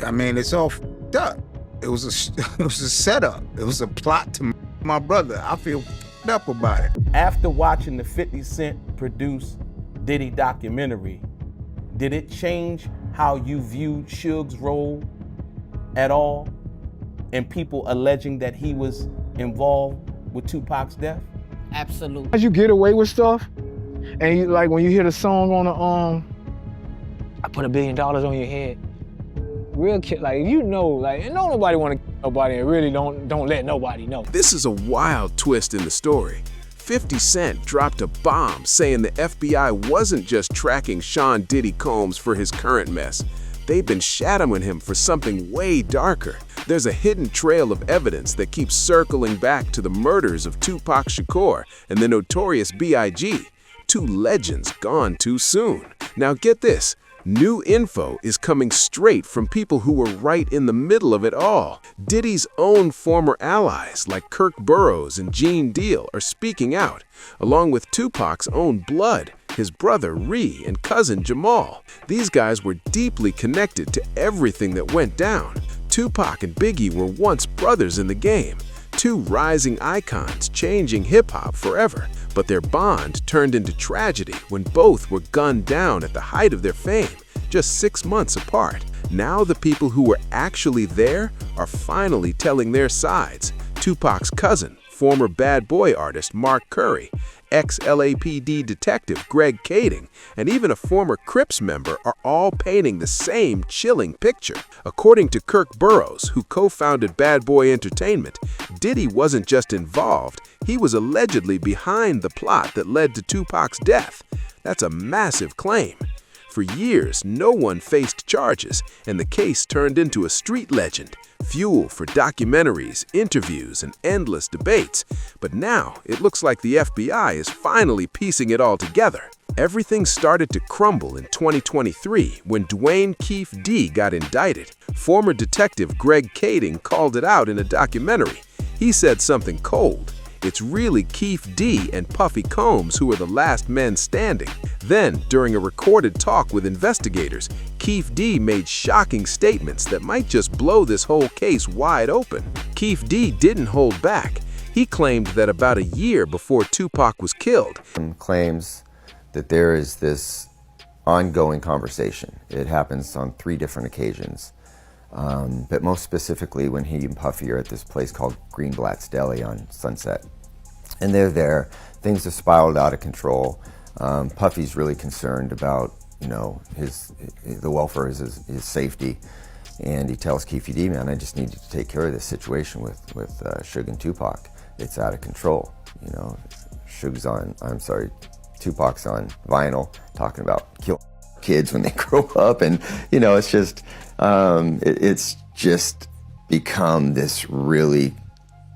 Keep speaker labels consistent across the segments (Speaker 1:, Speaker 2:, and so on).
Speaker 1: I mean, it's all f***ed up. It was a setup. It was a plot to my brother. I feel f***ed up about it.
Speaker 2: After watching the 50 Cent produced Diddy documentary, did it change how you viewed Suge's role at all? And people alleging that he was involved with Tupac's death?
Speaker 3: Absolutely.
Speaker 4: As you get away with stuff, and you, like when you hear the song on the I put $1 billion on your head. Real kid, like you know, like and don't nobody want to kill nobody, and really don't let nobody know.
Speaker 5: This is a wild twist in the story. 50 Cent dropped a bomb saying the FBI wasn't just tracking Sean Diddy Combs for his current mess. They've been shadowing him for something way darker. There's a hidden trail of evidence that keeps circling back to the murders of Tupac Shakur and the notorious B.I.G., two legends gone too soon. Now get this. New info is coming straight from people who were right in the middle of it all. Diddy's own former allies like Kirk Burroughs and Gene Deal are speaking out, along with Tupac's own blood, his brother Ree and cousin Jamal. These guys were deeply connected to everything that went down. Tupac and Biggie were once brothers in the game, two rising icons changing hip-hop forever. But their bond turned into tragedy when both were gunned down at the height of their fame, just 6 months apart. Now the people who were actually there are finally telling their sides. Tupac's cousin, former Bad Boy artist Mark Curry, ex-LAPD detective Greg Kading, and even a former Crips member are all painting the same chilling picture. According to Kirk Burroughs, who co-founded Bad Boy Entertainment, Diddy wasn't just involved, he was allegedly behind the plot that led to Tupac's death. That's a massive claim. For years, no one faced charges, and the case turned into a street legend, fuel for documentaries, interviews, and endless debates. But now, it looks like the FBI is finally piecing it all together. Everything started to crumble in 2023 when Keefe D got indicted. Former detective Greg Kading called it out in a documentary. He said something cold. It's really Keefe D and Puffy Combs who are the last men standing. Then, during a recorded talk with investigators, Keefe D made shocking statements that might just blow this whole case wide open. Keefe D didn't hold back. He claimed that about a year before Tupac was killed,
Speaker 6: claims that there is this ongoing conversation. It happens on 3 different occasions. But most specifically when he and Puffy are at this place called Greenblatt's Deli on Sunset. And they're there, things have spiraled out of control. Puffy's really concerned about, you know, the welfare of his safety. And he tells Keefe D, man, I just need you to take care of this situation with Suge and Tupac. It's out of control. You know, Tupac's on vinyl talking about killing kids when they grow up, and you know, it's just become this really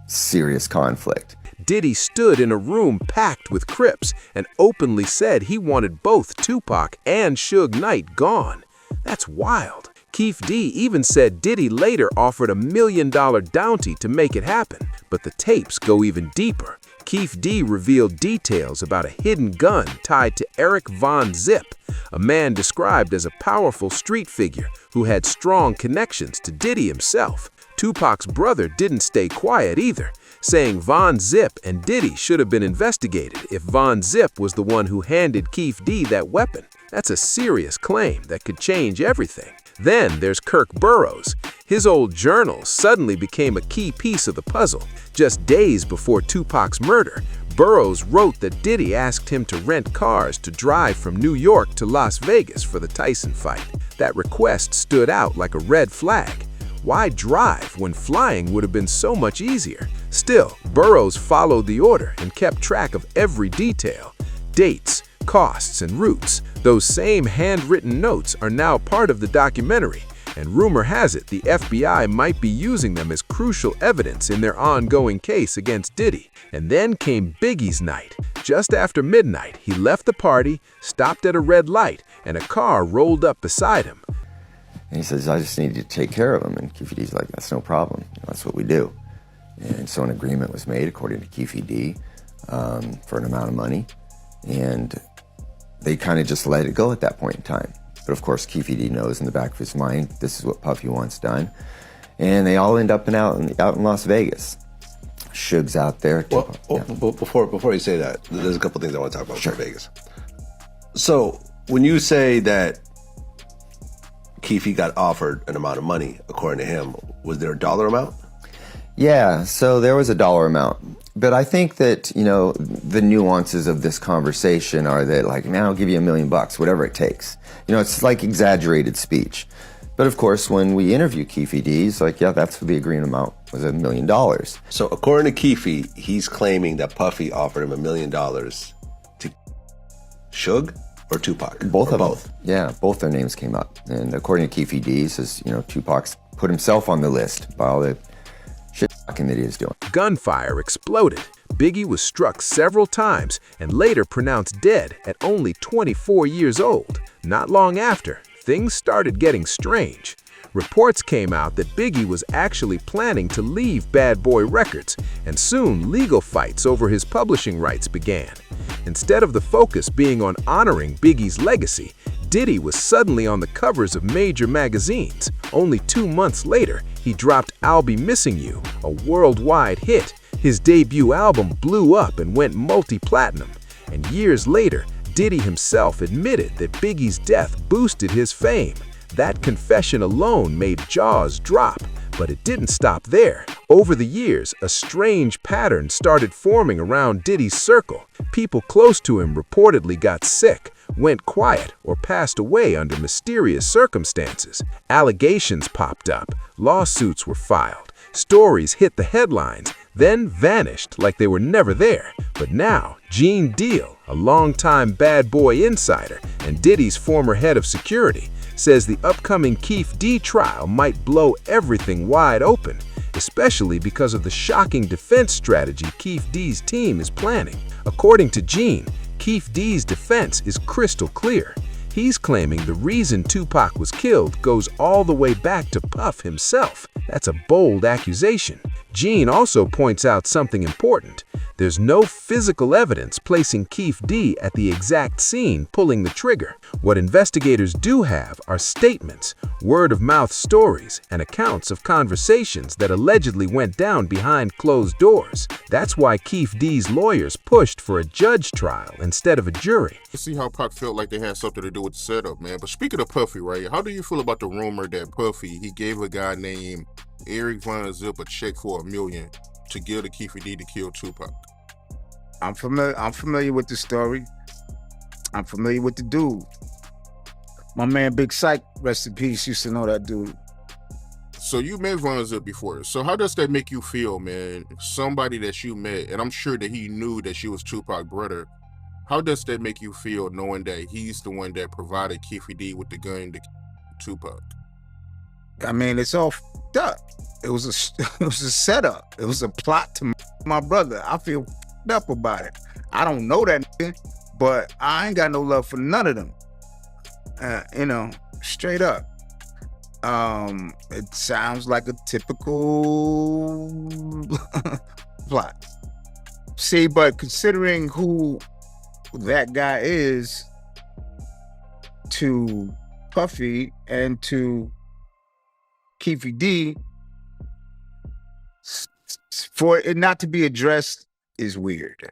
Speaker 6: serious conflict.
Speaker 5: Diddy stood in a room packed with Crips and openly said he wanted both Tupac and Suge Knight gone. That's wild. Keefe D even said Diddy later offered $1 million bounty to make it happen. But the tapes go even deeper. Keefe D revealed details about a hidden gun tied to Eric Von Zip, a man described as a powerful street figure who had strong connections to Diddy himself. Tupac's brother didn't stay quiet either, saying Von Zip and Diddy should have been investigated if Von Zip was the one who handed Keefe D that weapon. That's a serious claim that could change everything. Then there's Kirk Burroughs. His old journals suddenly became a key piece of the puzzle. Just days before Tupac's murder, Burroughs wrote that Diddy asked him to rent cars to drive from New York to Las Vegas for the Tyson fight. That request stood out like a red flag. Why drive when flying would have been so much easier? Still, Burroughs followed the order and kept track of every detail. Dates, costs, and routes. Those same handwritten notes are now part of the documentary, and rumor has it the FBI might be using them as crucial evidence in their ongoing case against Diddy. And then came Biggie's night. Just after midnight, he left the party, stopped at a red light, and a car rolled up beside him.
Speaker 6: And he says, I just need you to take care of him. And Keefe D's like, that's no problem. You know, that's what we do. And so an agreement was made, according to Keefe D, for an amount of money. And they kind of just let it go at that point in time. But of course, Keefe D knows in the back of his mind, this is what Puffy wants done. And they all end up out in Las Vegas. Suge's out there.
Speaker 3: Well, before you say that, there's a couple things I want to talk about for Vegas. So when you say that Keefe got offered an amount of money, according to him, was there a dollar amount?
Speaker 6: Yeah, so there was a dollar amount. But I think that, the nuances of this conversation are that, like, man, I'll give you $1 million, whatever it takes. It's like exaggerated speech. But of course, when we interview Keefe D, he's like, yeah, that's what the agreement amount was, $1 million.
Speaker 3: So according to Keefe, he's claiming that Puffy offered him $1 million to Suge or Tupac?
Speaker 6: Both
Speaker 3: or
Speaker 6: of them.
Speaker 3: Both.
Speaker 6: Yeah, both their names came up. And according to Keefe D, he says, Tupac's put himself on the list by all the shit that he is doing.
Speaker 5: Gunfire exploded. Biggie was struck several times and later pronounced dead at only 24 years old. Not long after, things started getting strange. Reports came out that Biggie was actually planning to leave Bad Boy Records, and soon legal fights over his publishing rights began. Instead of the focus being on honoring Biggie's legacy, Diddy was suddenly on the covers of major magazines. Only 2 months later, he dropped I'll Be Missing You, a worldwide hit. His debut album blew up and went multi-platinum. And years later, Diddy himself admitted that Biggie's death boosted his fame. That confession alone made jaws drop, but it didn't stop there. Over the years, a strange pattern started forming around Diddy's circle. People close to him reportedly got sick, went quiet, or passed away under mysterious circumstances. Allegations popped up, lawsuits were filed, stories hit the headlines, then vanished like they were never there. But now, Gene Deal, a longtime Bad Boy insider and Diddy's former head of security, says the upcoming Keefe D trial might blow everything wide open, especially because of the shocking defense strategy Keefe D's team is planning. According to Gene, Keefe D's defense is crystal clear. He's claiming the reason Tupac was killed goes all the way back to Puff himself. That's a bold accusation. Gene also points out something important. There's no physical evidence placing Keefe D at the exact scene pulling the trigger. What investigators do have are statements, word-of-mouth stories, and accounts of conversations that allegedly went down behind closed doors. That's why Keefe D's lawyers pushed for a judge trial instead of a jury.
Speaker 7: See how Pac felt like they had something to do with the setup, man. But speaking of Puffy, right, how do you feel about the rumor that Puffy, he gave a guy named Eric Von Zip a check for $1 million to give to Keefe D to kill Tupac?
Speaker 1: I'm familiar with the story. I'm familiar with the dude. My man Big Psych, rest in peace, used to know that dude.
Speaker 7: So you met Von Zip before. So how does that make you feel, man? Somebody that you met, and I'm sure that he knew that she was Tupac's brother. How does that make you feel knowing that he's the one that provided Keefe D with the gun to Tupac?
Speaker 1: I mean, it's all f***ed up. It was a setup. It was a plot to my brother. I feel f***ed up about it. I don't know that nigga, but I ain't got no love for none of them. Straight up. It sounds like a typical plot. See, but considering who that guy is to Puffy and to Keefe D, for it not to be addressed is weird.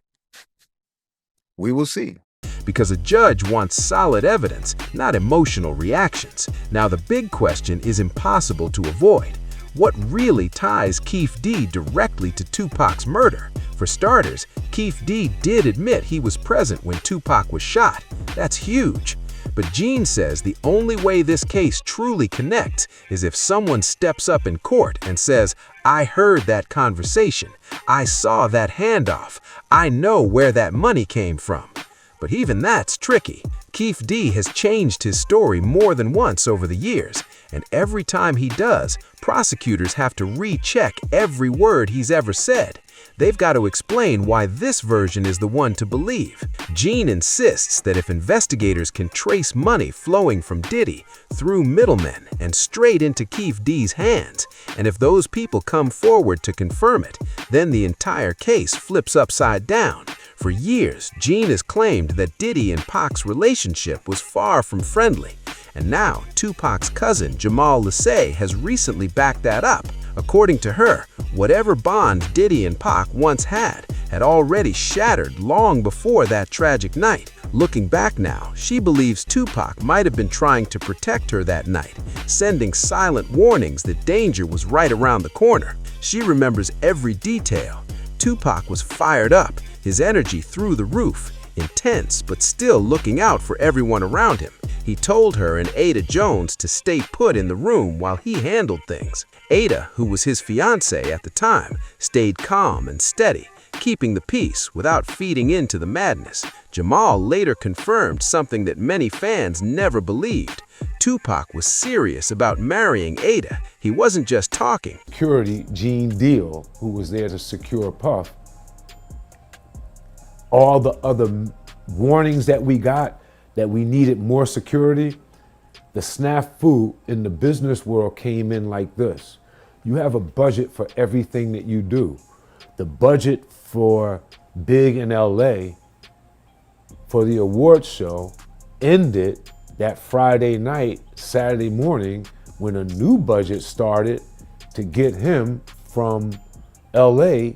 Speaker 1: We will see.
Speaker 5: Because a judge wants solid evidence, not emotional reactions. Now the big question is impossible to avoid. What really ties Keefe D directly to Tupac's murder? For starters, Keefe D did admit he was present when Tupac was shot. That's huge. But Gene says the only way this case truly connects is if someone steps up in court and says, I heard that conversation, I saw that handoff, I know where that money came from. But even that's tricky. Keefe D has changed his story more than once over the years, and every time he does, prosecutors have to recheck every word he's ever said. They've got to explain why this version is the one to believe. Gene insists that if investigators can trace money flowing from Diddy through middlemen and straight into Keefe D's hands, and if those people come forward to confirm it, then the entire case flips upside down. For years, Gene has claimed that Diddy and Pac's relationship was far from friendly, And now, Tupac's cousin, Jamal Lesay, has recently backed that up. According to her, whatever bond Diddy and Pac once had already shattered long before that tragic night. Looking back now, she believes Tupac might have been trying to protect her that night, sending silent warnings that danger was right around the corner. She remembers every detail. Tupac was fired up, his energy through the roof, intense but still looking out for everyone around him. He told her and Ada Jones to stay put in the room while he handled things. Ada, who was his fiancée at the time, stayed calm and steady, keeping the peace without feeding into the madness. Jamal later confirmed something that many fans never believed. Tupac was serious about marrying Ada. He wasn't just talking.
Speaker 8: Security, Gene Deal, who was there to secure Puff, all the other warnings that we got that we needed more security, the snafu in the business world came in like this. You have a budget for everything that you do. The budget for Big in LA for the awards show ended that Friday night, Saturday morning, when a new budget started to get him from LA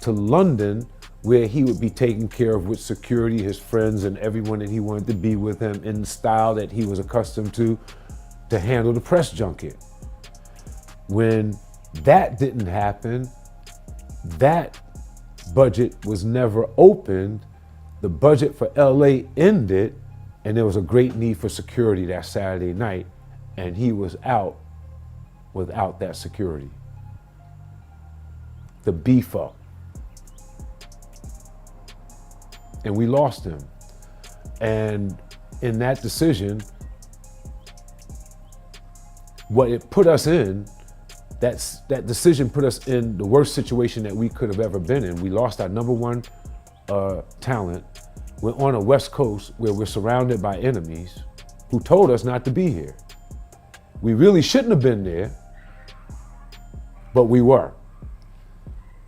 Speaker 8: to London, where he would be taken care of with security, his friends, and everyone that he wanted to be with him in the style that he was accustomed to handle the press junket. When that didn't happen, that budget was never opened, the budget for LA ended, and there was a great need for security that Saturday night, and he was out without that security. The beef up. And we lost him. And in that decision, what it put us in, that decision put us in the worst situation that we could have ever been in. We lost our number one talent. We're on a West Coast where we're surrounded by enemies who told us not to be here. We really shouldn't have been there, but we were.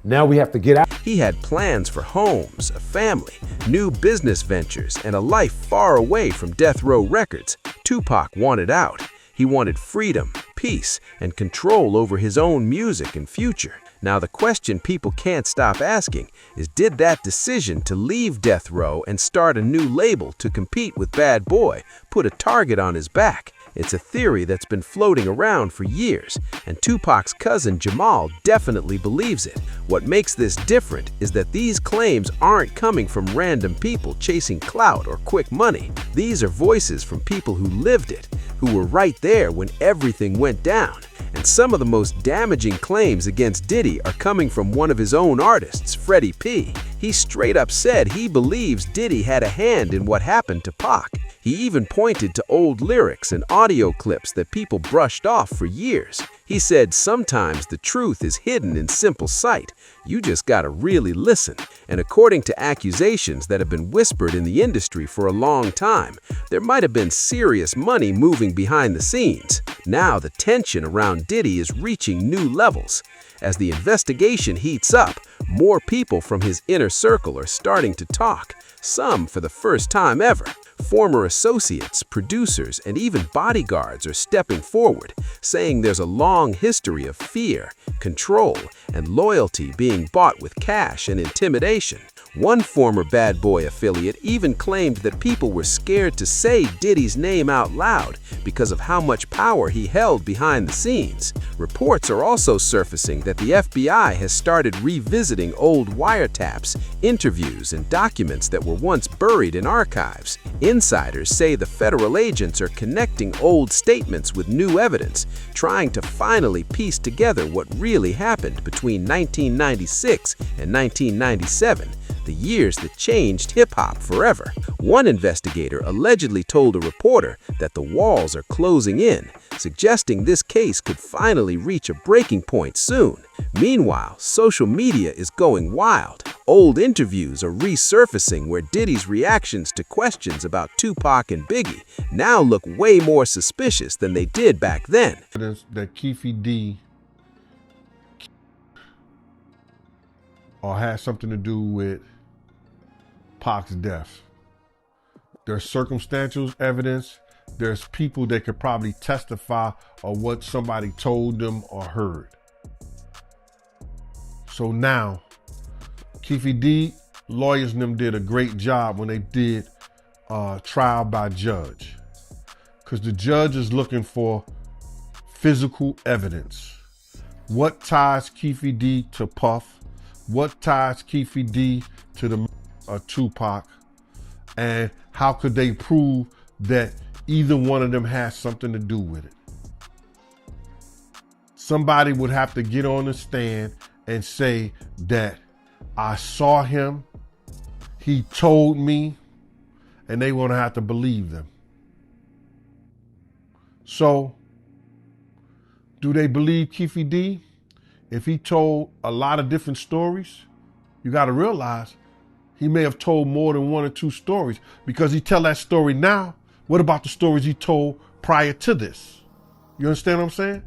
Speaker 8: Now we have to get out.
Speaker 5: He had plans for homes, a family, new business ventures, and a life far away from Death Row Records. Tupac wanted out. He wanted freedom, peace, and control over his own music and future. Now the question people can't stop asking is, did that decision to leave Death Row and start a new label to compete with Bad Boy put a target on his back? It's a theory that's been floating around for years, and Tupac's cousin Jamal definitely believes it. What makes this different is that these claims aren't coming from random people chasing clout or quick money. These are voices from people who lived it, who were right there when everything went down. And some of the most damaging claims against Diddy are coming from one of his own artists, Freddie P. He straight up said he believes Diddy had a hand in what happened to Pac. He even pointed to old lyrics and audio clips that people brushed off for years. He said sometimes the truth is hidden in simple sight. You just gotta really listen. And according to accusations that have been whispered in the industry for a long time, there might have been serious money moving behind the scenes. Now the tension around Diddy is reaching new levels. As the investigation heats up, more people from his inner circle are starting to talk, some for the first time ever. Former associates, producers, and even bodyguards are stepping forward, saying there's a long history of fear, control, and loyalty being bought with cash and intimidation. One former Bad Boy affiliate even claimed that people were scared to say Diddy's name out loud because of how much power he held behind the scenes. Reports are also surfacing that the FBI has started revisiting old wiretaps, interviews, and documents that were once buried in archives. Insiders say the federal agents are connecting old statements with new evidence, trying to finally piece together what really happened between 1996 and 1997. The years that changed hip-hop forever. One investigator allegedly told a reporter that the walls are closing in, suggesting this case could finally reach a breaking point soon. Meanwhile, social media is going wild. Old interviews are resurfacing where Diddy's reactions to questions about Tupac and Biggie now look way more suspicious than they did back then.
Speaker 9: That Keefe D or has something to do with Pac's death. There's circumstantial evidence there's people that could probably testify of what somebody told them or heard. So now, Keefe D, lawyers and them did a great job when they did trial by judge. Because the judge is looking for physical evidence. What ties Keefe D to Puff? What ties Keefe D to the Tupac? And how could they prove that either one of them has something to do with it? Somebody would have to get on the stand and say that I saw him, he told me, and they want to have to believe them. So, do they believe Keefe D? If he told a lot of different stories, you got to realize he may have told more than one or two stories, because he tell that story now. What about the stories he told prior to this? You understand what I'm saying?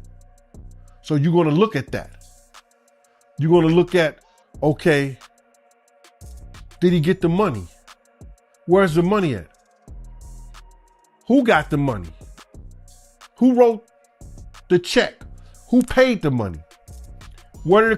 Speaker 9: So you're going to look at that. You're going to look at, okay, did he get the money? Where's the money at? Who got the money? Who wrote the check? Who paid the money?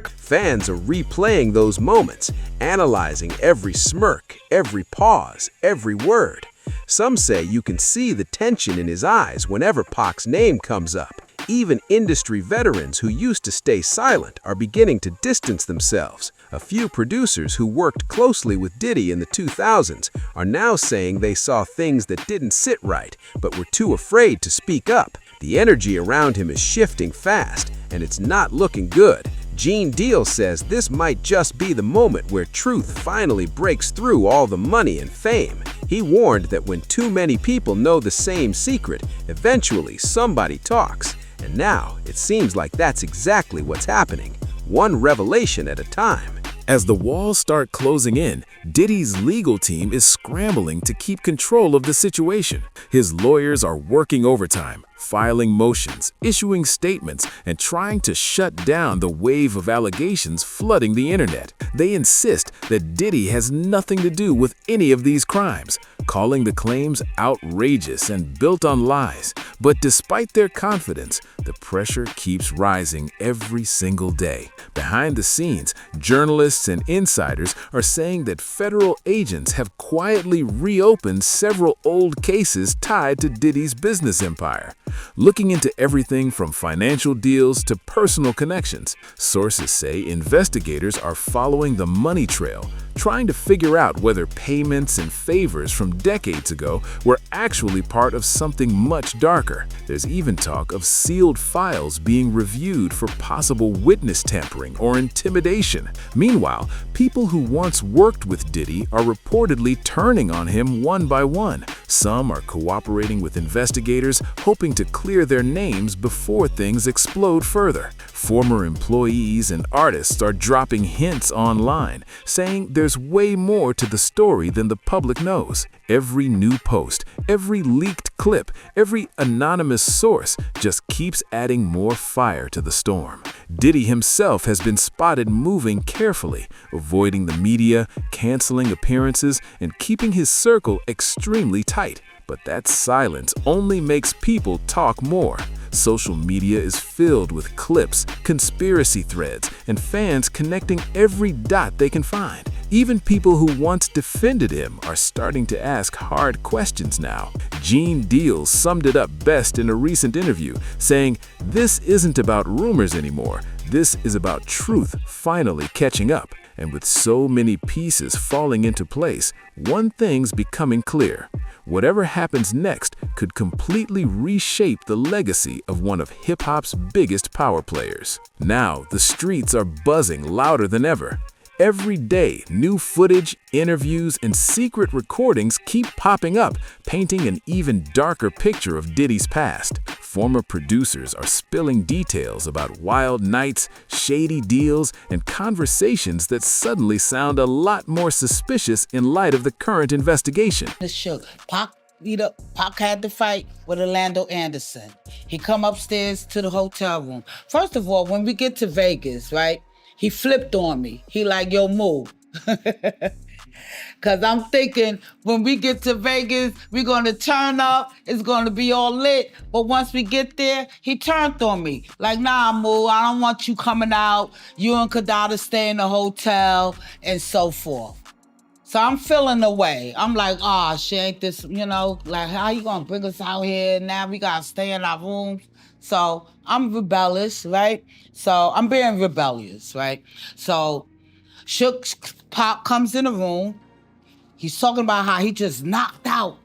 Speaker 5: Fans are replaying those moments, analyzing every smirk, every pause, every word. Some say you can see the tension in his eyes whenever Pac's name comes up. Even industry veterans who used to stay silent are beginning to distance themselves. A few producers who worked closely with Diddy in the 2000s are now saying they saw things that didn't sit right, but were too afraid to speak up. The energy around him is shifting fast, and it's not looking good. Gene Deal says this might just be the moment where truth finally breaks through all the money and fame. He warned that when too many people know the same secret, eventually somebody talks. And now it seems like that's exactly what's happening, one revelation at a time.
Speaker 10: As the walls start closing in, Diddy's legal team is scrambling to keep control of the situation. His lawyers are working overtime, filing motions, issuing statements, and trying to shut down the wave of allegations flooding the internet. They insist that Diddy has nothing to do with any of these crimes, calling the claims outrageous and built on lies. But despite their confidence, the pressure keeps rising every single day. Behind the scenes, journalists and insiders are saying that federal agents have quietly reopened several old cases tied to Diddy's business empire. Looking into everything from financial deals to personal connections, sources say investigators are following the money trail, trying to figure out whether payments and favors from decades ago were actually part of something much darker. There's even talk of sealed files being reviewed for possible witness tampering or intimidation. Meanwhile, people who once worked with Diddy are reportedly turning on him one by one. Some are cooperating with investigators, hoping to clear their names before things explode further. Former employees and artists are dropping hints online, saying there's way more to the story than the public knows. Every new post, every leaked clip, every anonymous source just keeps adding more fire to the storm. Diddy himself has been spotted moving carefully, avoiding the media, canceling appearances, and keeping his circle extremely tight. But that silence only makes people talk more. Social media is filled with clips, conspiracy threads, and fans connecting every dot they can find. Even people who once defended him are starting to ask hard questions now. Gene Deal summed it up best in a recent interview, saying, "This isn't about rumors anymore. This is about truth finally catching up." And with so many pieces falling into place, one thing's becoming clear. Whatever happens next could completely reshape the legacy of one of hip-hop's biggest power players. Now, the streets are buzzing louder than ever. Every day, new footage, interviews, and secret recordings keep popping up, painting an even darker picture of Diddy's past. Former producers are spilling details about wild nights, shady deals, and conversations that suddenly sound a lot more suspicious in light of the current investigation.
Speaker 11: Pac had to fight with Orlando Anderson. He come upstairs to the hotel room. First of all, when we get to Vegas, right? He flipped on me. He like, yo, move. Cause I'm thinking when we get to Vegas, we're gonna turn up, it's gonna be all lit. But once we get there, he turned on me. Like, nah, Moo, I don't want you coming out. You and Kadada stay in the hotel and so forth. So I'm feeling the way. I'm like, oh, shit, ain't this, like, how you gonna bring us out here? Now we gotta stay in our rooms. So I'm rebellious, right? So I'm being rebellious, right? So Shook Pop comes in the room. He's talking about how he just knocked out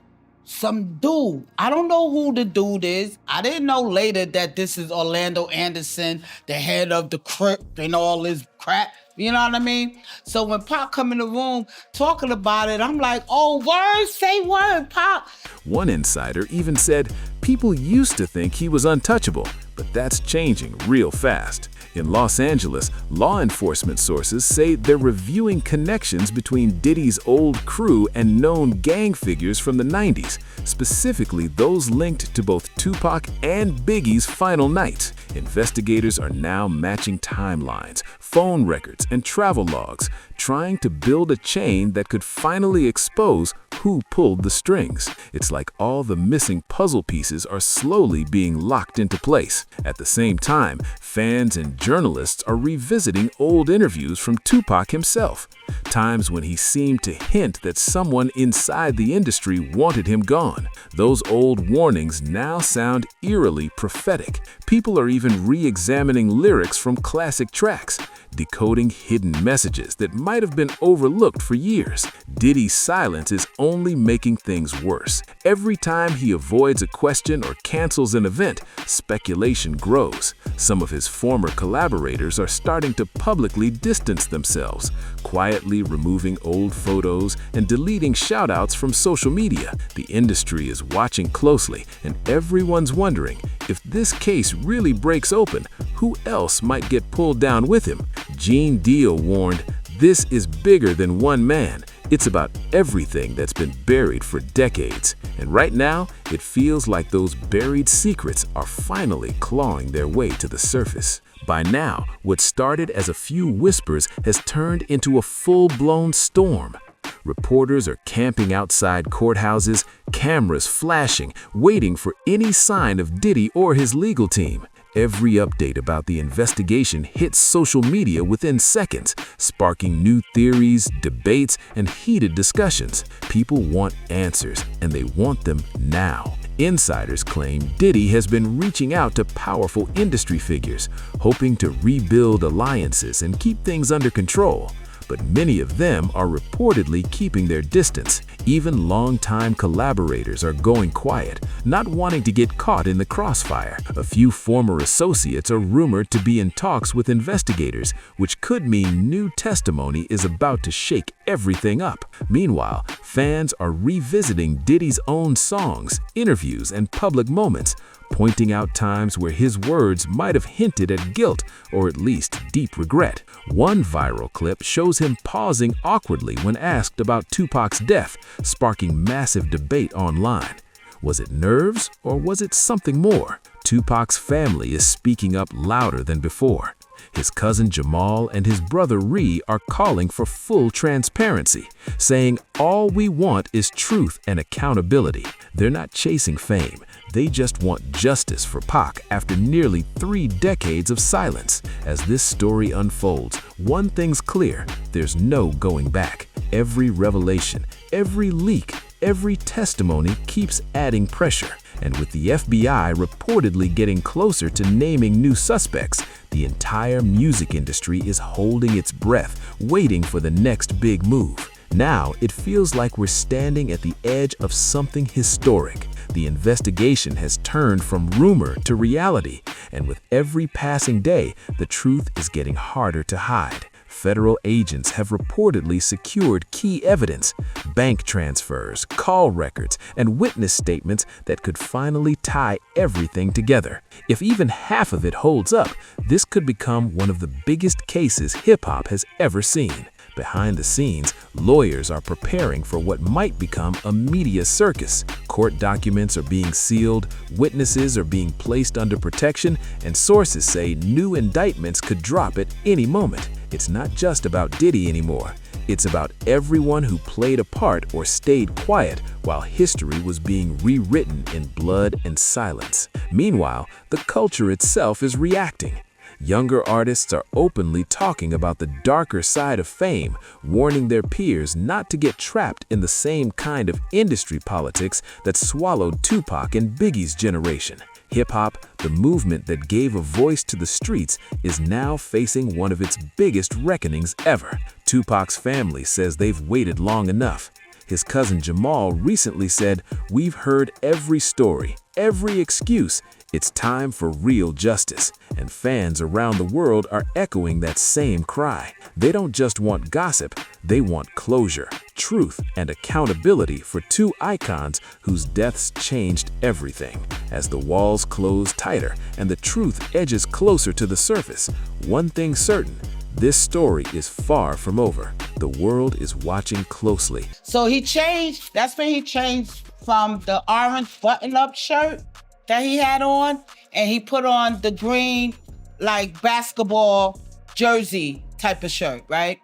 Speaker 11: some dude. I don't know who the dude is. I didn't know later that this is Orlando Anderson, the head of the Crip and all this crap. You know what I mean? So when Pop come in the room talking about it, I'm like, oh, word, say word, Pop.
Speaker 10: One insider even said people used to think he was untouchable, but that's changing real fast. In Los Angeles, law enforcement sources say they're reviewing connections between Diddy's old crew and known gang figures from the 90s, specifically those linked to both Tupac and Biggie's final night. Investigators are now matching timelines, phone records, and travel logs, trying to build a chain that could finally expose who pulled the strings. It's like all the missing puzzle pieces are slowly being locked into place. At the same time, fans and journalists are revisiting old interviews from Tupac himself, times when he seemed to hint that someone inside the industry wanted him gone. Those old warnings now sound eerily prophetic. People are even re-examining lyrics from classic tracks, decoding hidden messages that might have been overlooked for years. Diddy's silence is only making things worse. Every time he avoids a question or cancels an event, speculation grows. Some of his former collaborators are starting to publicly distance themselves, quietly removing old photos and deleting shoutouts from social media. The industry is watching closely, and everyone's wondering if this case really breaks open, who else might get pulled down with him? Gene Deal warned, "This is bigger than one man. It's about everything that's been buried for decades." And right now, it feels like those buried secrets are finally clawing their way to the surface. By now, what started as a few whispers has turned into a full-blown storm. Reporters are camping outside courthouses, cameras flashing, waiting for any sign of Diddy or his legal team. Every update about the investigation hits social media within seconds, sparking new theories, debates, and heated discussions. People want answers, and they want them now. Insiders claim Diddy has been reaching out to powerful industry figures, hoping to rebuild alliances and keep things under control. But many of them are reportedly keeping their distance. Even longtime collaborators are going quiet, not wanting to get caught in the crossfire. A few former associates are rumored to be in talks with investigators, which could mean new testimony is about to shake everything up. Meanwhile, fans are revisiting Diddy's own songs, interviews, and public moments, pointing out times where his words might have hinted at guilt or at least deep regret. One viral clip shows him pausing awkwardly when asked about Tupac's death, sparking massive debate online. Was it nerves or was it something more? Tupac's family is speaking up louder than before. His cousin Jamal and his brother Ree are calling for full transparency, saying all we want is truth and accountability. They're not chasing fame. They just want justice for Pac after nearly 3 decades of silence. As this story unfolds, one thing's clear: there's no going back. Every revelation, every leak, every testimony keeps adding pressure. And with the FBI reportedly getting closer to naming new suspects, the entire music industry is holding its breath, waiting for the next big move. Now, it feels like we're standing at the edge of something historic. The investigation has turned from rumor to reality, and with every passing day, the truth is getting harder to hide. Federal agents have reportedly secured key evidence, bank transfers, call records, and witness statements that could finally tie everything together. If even half of it holds up, this could become one of the biggest cases hip-hop has ever seen. Behind the scenes, lawyers are preparing for what might become a media circus. Court documents are being sealed, witnesses are being placed under protection, and sources say new indictments could drop at any moment. It's not just about Diddy anymore. It's about everyone who played a part or stayed quiet while history was being rewritten in blood and silence. Meanwhile, the culture itself is reacting. Younger artists are openly talking about the darker side of fame, warning their peers not to get trapped in the same kind of industry politics that swallowed Tupac and Biggie's generation. Hip-hop, the movement that gave a voice to the streets, is now facing one of its biggest reckonings ever. Tupac's family says they've waited long enough. His cousin Jamal recently said, "We've heard every story, every excuse. It's time for real justice." And fans around the world are echoing that same cry. They don't just want gossip, they want closure, truth, and accountability for two icons whose deaths changed everything. As the walls close tighter and the truth edges closer to the surface, one thing certain: this story is far from over. The world is watching closely.
Speaker 11: So he changed. That's when he changed from the orange button-up shirt that he had on, and he put on the green, like, basketball jersey type of shirt, right?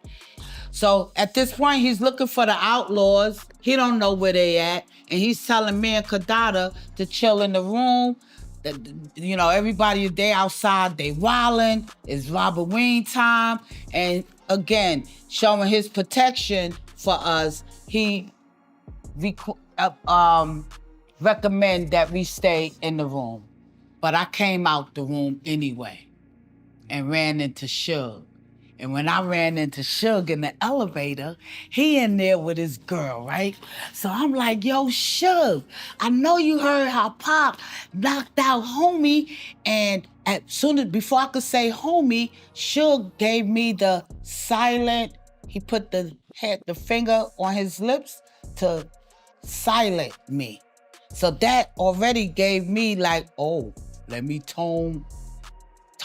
Speaker 11: So at this point, he's looking for the outlaws. He don't know where they at, and he's telling me and Kadada to chill in the room. You know, everybody, they outside, they wilding. It's Robert Wayne time. And again, showing his protection for us, he recommend that we stay in the room. But I came out the room anyway and ran into Suge. And when I ran into Suge in the elevator, he in there with his girl, right? So I'm like, yo, Suge, I know you heard how Pop knocked out homie. And before I could say homie, Suge gave me the silent, he put the finger on his lips to silent me. So that already gave me like, oh, let me tone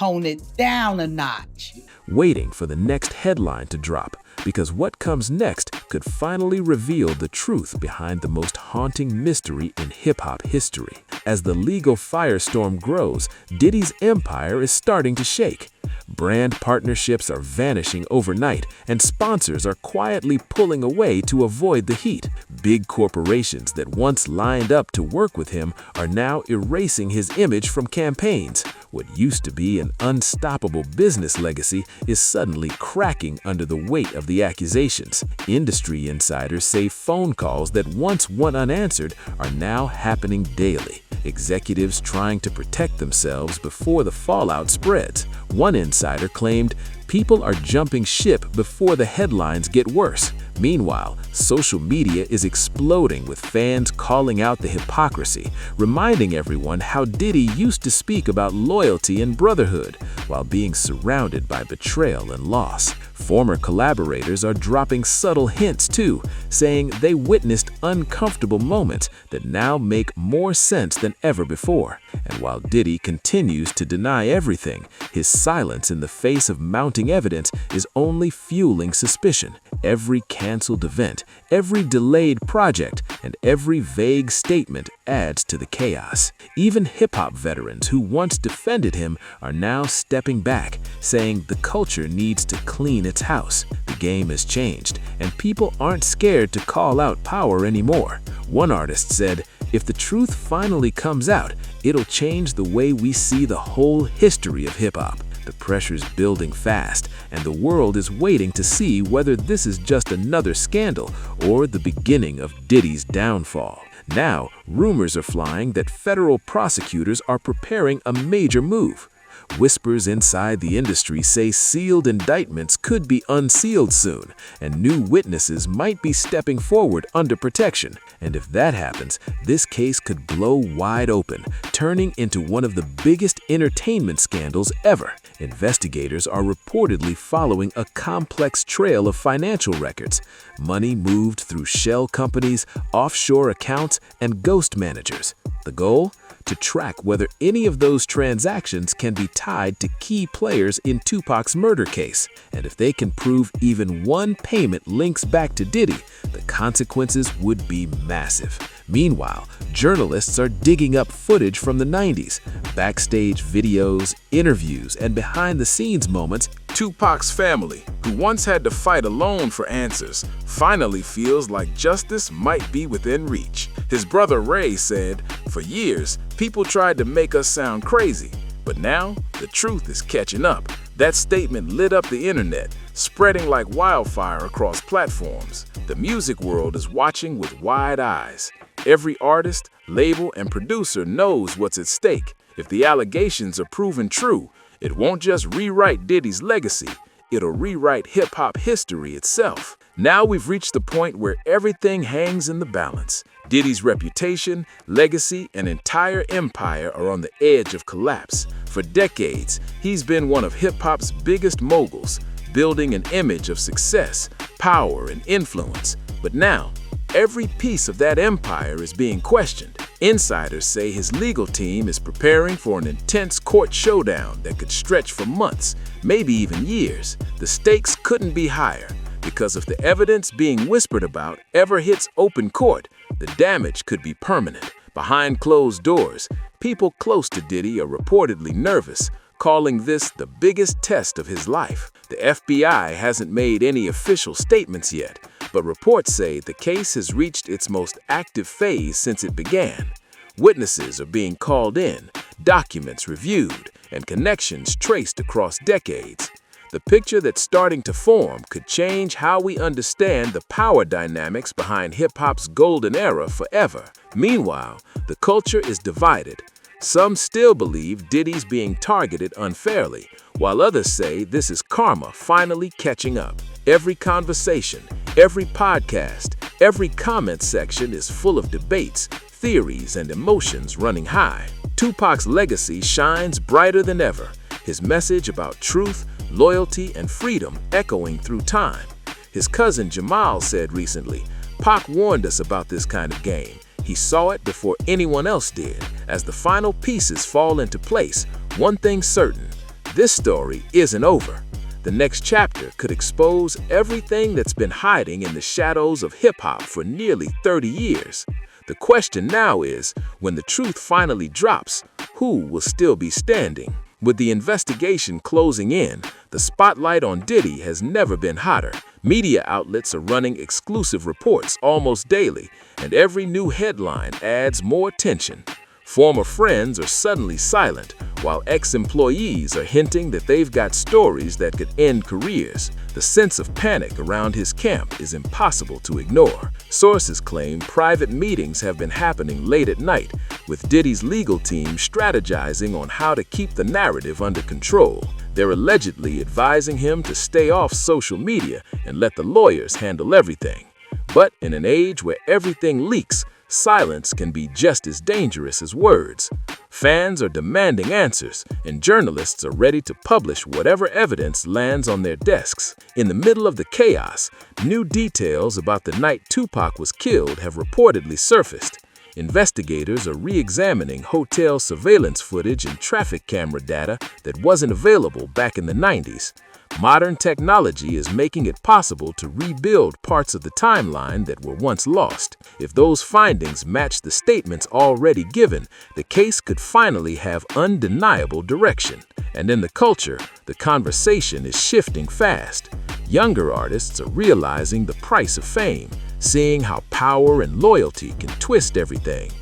Speaker 11: it down a notch.
Speaker 10: Waiting for the next headline to drop, because what comes next could finally reveal the truth behind the most haunting mystery in hip-hop history. As the legal firestorm grows, Diddy's empire is starting to shake. Brand partnerships are vanishing overnight, and sponsors are quietly pulling away to avoid the heat. Big corporations that once lined up to work with him are now erasing his image from campaigns. What used to be an unstoppable business legacy is suddenly cracking under the weight of the accusations. Industry insiders say phone calls that once went unanswered are now happening daily. Executives trying to protect themselves before the fallout spreads. One insider claimed, "People are jumping ship before the headlines get worse." Meanwhile, social media is exploding with fans calling out the hypocrisy, reminding everyone how Diddy used to speak about loyalty and brotherhood while being surrounded by betrayal and loss. Former collaborators are dropping subtle hints too, saying they witnessed uncomfortable moments that now make more sense than ever before. And while Diddy continues to deny everything, his silence in the face of mounting evidence is only fueling suspicion. Every canceled event, every delayed project, and every vague statement adds to the chaos. Even hip-hop veterans who once defended him are now stepping back, saying the culture needs to clean its house. The game has changed, and people aren't scared to call out power anymore. One artist said, "If the truth finally comes out, it'll change the way we see the whole history of hip-hop." The pressure's building fast, and the world is waiting to see whether this is just another scandal or the beginning of Diddy's downfall. Now, rumors are flying that federal prosecutors are preparing a major move. Whispers inside the industry say sealed indictments could be unsealed soon, and new witnesses might be stepping forward under protection. And if that happens, this case could blow wide open, turning into one of the biggest entertainment scandals ever. Investigators are reportedly following a complex trail of financial records. Money moved through shell companies, offshore accounts, and ghost managers. The goal? To track whether any of those transactions can be tied to key players in Tupac's murder case. And if they can prove even one payment links back to Diddy, the consequences would be massive. Meanwhile, journalists are digging up footage from the 90s, backstage videos, interviews, and behind-the-scenes moments
Speaker 5: Tupac's family, who once had to fight alone for answers, finally feels like justice might be within reach. His brother Ray said, "For years, people tried to make us sound crazy, but now the truth is catching up." That statement lit up the internet, spreading like wildfire across platforms. The music world is watching with wide eyes. Every artist, label, and producer knows what's at stake. If the allegations are proven true, it won't just rewrite Diddy's legacy, it'll rewrite hip-hop history itself. Now we've reached the point where everything hangs in the balance. Diddy's reputation, legacy, and entire empire are on the edge of collapse. For decades, he's been one of hip-hop's biggest moguls, building an image of success, power, and influence. But now, every piece of that empire is being questioned. Insiders say his legal team is preparing for an intense court showdown that could stretch for months, maybe even years. The stakes couldn't be higher, because if the evidence being whispered about ever hits open court, the damage could be permanent. Behind closed doors, people close to Diddy are reportedly nervous, calling this the biggest test of his life. The FBI hasn't made any official statements yet, but reports say the case has reached its most active phase since it began. Witnesses are being called in, documents reviewed, and connections traced across decades. The picture that's starting to form could change how we understand the power dynamics behind hip-hop's golden era forever. Meanwhile, the culture is divided. Some still believe Diddy's being targeted unfairly, while others say this is karma finally catching up. Every conversation, every podcast, every comment section is full of debates, theories, and emotions running high. Tupac's legacy shines brighter than ever, his message about truth, loyalty, and freedom echoing through time. His cousin Jamal said recently, "Pac warned us about this kind of game. He saw it before anyone else did." As the final pieces fall into place, one thing's certain: this story isn't over. The next chapter could expose everything that's been hiding in the shadows of hip-hop for nearly 30 years. The question now is, when the truth finally drops, who will still be standing? With the investigation closing in, the spotlight on Diddy has never been hotter. Media outlets are running exclusive reports almost daily, and every new headline adds more tension. Former friends are suddenly silent, while ex-employees are hinting that they've got stories that could end careers. The sense of panic around his camp is impossible to ignore. Sources claim private meetings have been happening late at night, with Diddy's legal team strategizing on how to keep the narrative under control. They're allegedly advising him to stay off social media and let the lawyers handle everything. But in an age where everything leaks, silence can be just as dangerous as words. Fans are demanding answers, and journalists are ready to publish whatever evidence lands on their desks. In the middle of the chaos, new details about the night Tupac was killed have reportedly surfaced. Investigators are re-examining hotel surveillance footage and traffic camera data that wasn't available back in the 90s. Modern technology is making it possible to rebuild parts of the timeline that were once lost. If those findings match the statements already given, the case could finally have undeniable direction. And in the culture, the conversation is shifting fast. Younger artists are realizing the price of fame, seeing how power and loyalty can twist everything.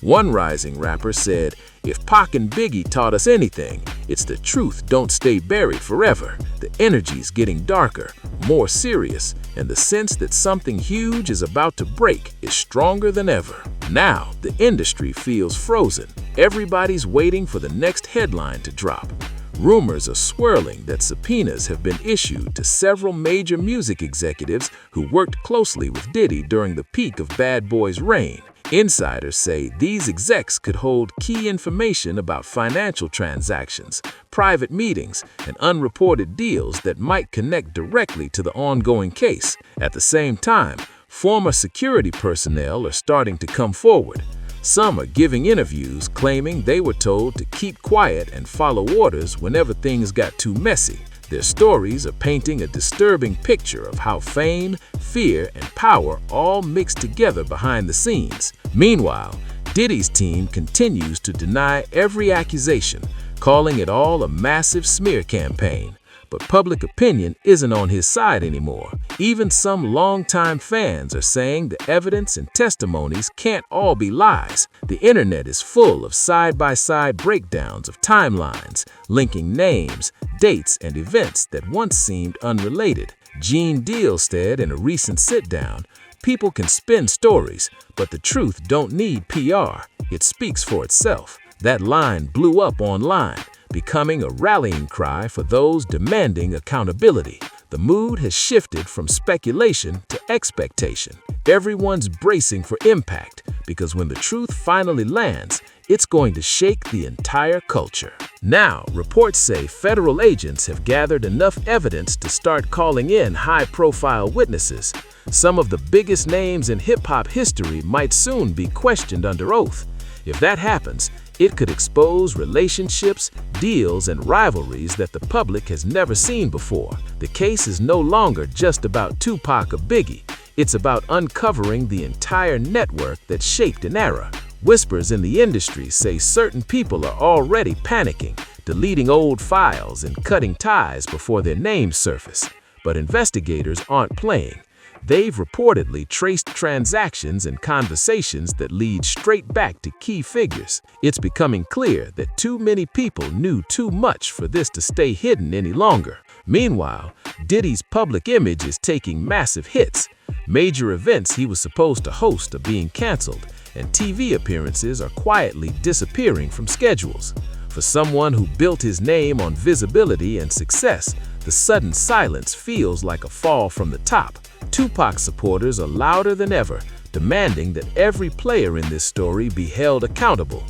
Speaker 5: One rising rapper said, "If Pac and Biggie taught us anything, it's the truth don't stay buried forever." The energy's getting darker, more serious, and the sense that something huge is about to break is stronger than ever. Now, the industry feels frozen. Everybody's waiting for the next headline to drop. Rumors are swirling that subpoenas have been issued to several major music executives who worked closely with Diddy during the peak of Bad Boy's reign. Insiders say these execs could hold key information about financial transactions, private meetings, and unreported deals that might connect directly to the ongoing case. At the same time, former security personnel are starting to come forward. Some are giving interviews claiming they were told to keep quiet and follow orders whenever things got too messy. Their stories are painting a disturbing picture of how fame, fear, and power all mix together behind the scenes. Meanwhile, Diddy's team continues to deny every accusation, calling it all a massive smear campaign.
Speaker 10: But public opinion isn't on his side anymore. Even some longtime fans are saying the evidence and testimonies can't all be lies. The internet is full of side-by-side breakdowns of timelines, linking names, dates, and events that once seemed unrelated. Gene Deal said in a recent sit-down, "People can spin stories, but the truth don't need PR. It speaks for itself." That line blew up online, becoming a rallying cry for those demanding accountability. The mood has shifted from speculation to expectation. Everyone's bracing for impact because when the truth finally lands, it's going to shake the entire culture. Now, reports say federal agents have gathered enough evidence to start calling in high-profile witnesses. Some of the biggest names in hip-hop history might soon be questioned under oath. If that happens, it could expose relationships, deals, and rivalries that the public has never seen before. The case is no longer just about Tupac or Biggie. It's about uncovering the entire network that shaped an era. Whispers in the industry say certain people are already panicking, deleting old files and cutting ties before their names surface. But investigators aren't playing. They've reportedly traced transactions and conversations that lead straight back to key figures. It's becoming clear that too many people knew too much for this to stay hidden any longer. Meanwhile, Diddy's public image is taking massive hits. Major events he was supposed to host are being canceled, and TV appearances are quietly disappearing from schedules. For someone who built his name on visibility and success, the sudden silence feels like a fall from the top. Tupac supporters are louder than ever, demanding that every player in this story be held accountable.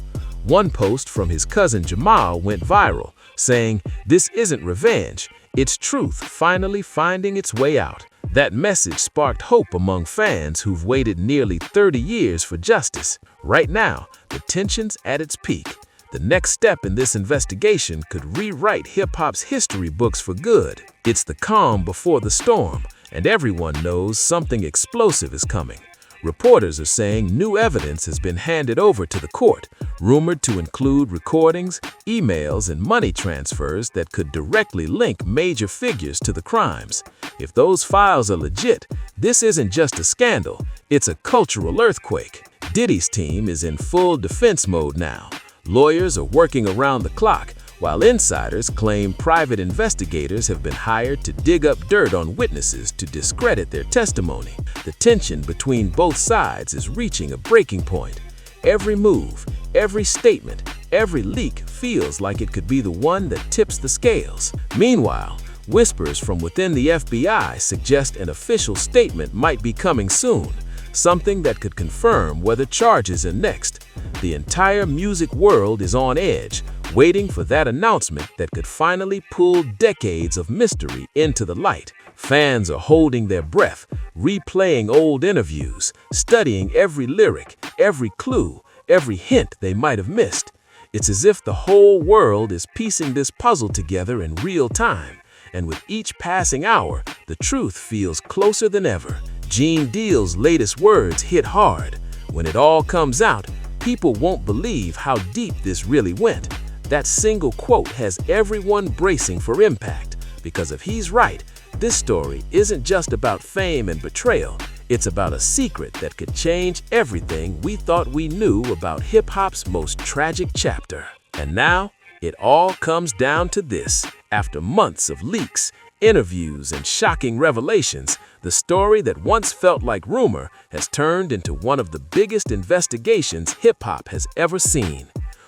Speaker 10: One post from his cousin Jamal went viral, saying, "This isn't revenge, it's truth finally finding its way out." That message sparked hope among fans who've waited nearly 30 years for justice. Right now, the tension's at its peak. The next step in this investigation could rewrite hip-hop's history books for good. It's the calm before the storm, and everyone knows something explosive is coming. Reporters are saying new evidence has been handed over to the court, rumored to include recordings, emails, and money transfers that could directly link major figures to the crimes. If those files are legit, this isn't just a scandal, it's a cultural earthquake. Diddy's team is in full defense mode now. Lawyers are working around the clock, while insiders claim private investigators have been hired to dig up dirt on witnesses to discredit their testimony. The tension between both sides is reaching a breaking point. Every move, every statement, every leak feels like it could be the one that tips the scales. Meanwhile, whispers from within the FBI suggest an official statement might be coming soon, something that could confirm whether charges are next. The entire music world is on edge, waiting for that announcement that could finally pull decades of mystery into the light. Fans are holding their breath, replaying old interviews, studying every lyric, every clue, every hint they might have missed. It's as if the whole world is piecing this puzzle together in real time, and with each passing hour, the truth feels closer than ever. Gene Deal's latest words hit hard. When it all comes out, people won't believe how deep this really went. That single quote has everyone bracing for impact, because if he's right, this story isn't just about fame and betrayal. It's about a secret that could change everything we thought we knew about hip-hop's most tragic chapter. And now, it all comes down to this. After months of leaks, interviews, and shocking revelations, the story that once felt like rumor has turned into one of the biggest investigations hip-hop has ever seen.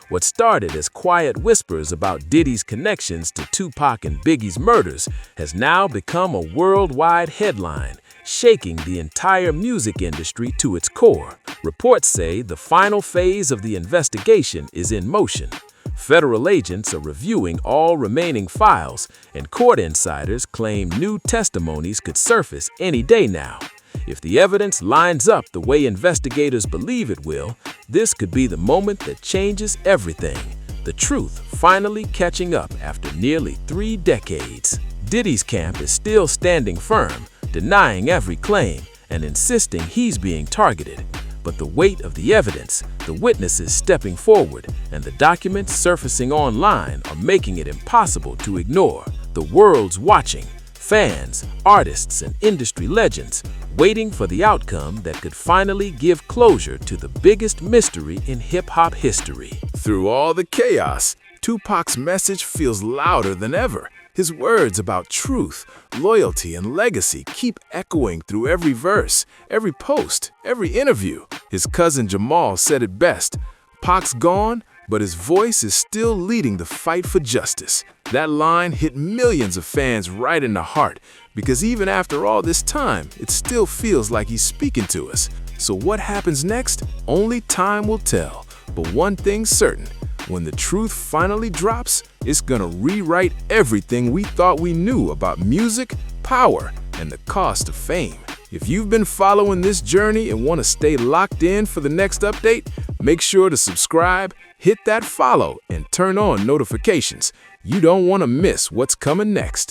Speaker 10: What started as quiet whispers about Diddy's connections to Tupac and Biggie's murders has now become a worldwide headline, shaking the entire music industry to its core. Reports say the final phase of the investigation is in motion. Federal agents are reviewing all remaining files, and court insiders claim new testimonies could surface any day now. If the evidence lines up the way investigators believe it will, this could be the moment that changes everything. The truth finally catching up after nearly 3 decades. Diddy's camp is still standing firm, denying every claim and insisting he's being targeted. But the weight of the evidence, the witnesses stepping forward, and the documents surfacing online are making it impossible to ignore. The The world's watching. Fans, artists, and industry legends waiting for the outcome that could finally give closure to the biggest mystery in hip-hop history. Through all the chaos, Tupac's message feels louder than ever. His words about truth, loyalty, and legacy keep echoing through every verse, every post, every interview. His cousin Jamal said it best, "Pac's gone, but his voice is still leading the fight for justice." That line hit millions of fans right in the heart, because even after all this time, it still feels like he's speaking to us. So what happens next? Only time will tell. But one thing's certain, when the truth finally drops, it's gonna rewrite everything we thought we knew about music, power, and the cost of fame. If you've been following this journey and want to stay locked in for the next update, make sure to subscribe, hit that follow, and turn on notifications. You don't want to miss what's coming next.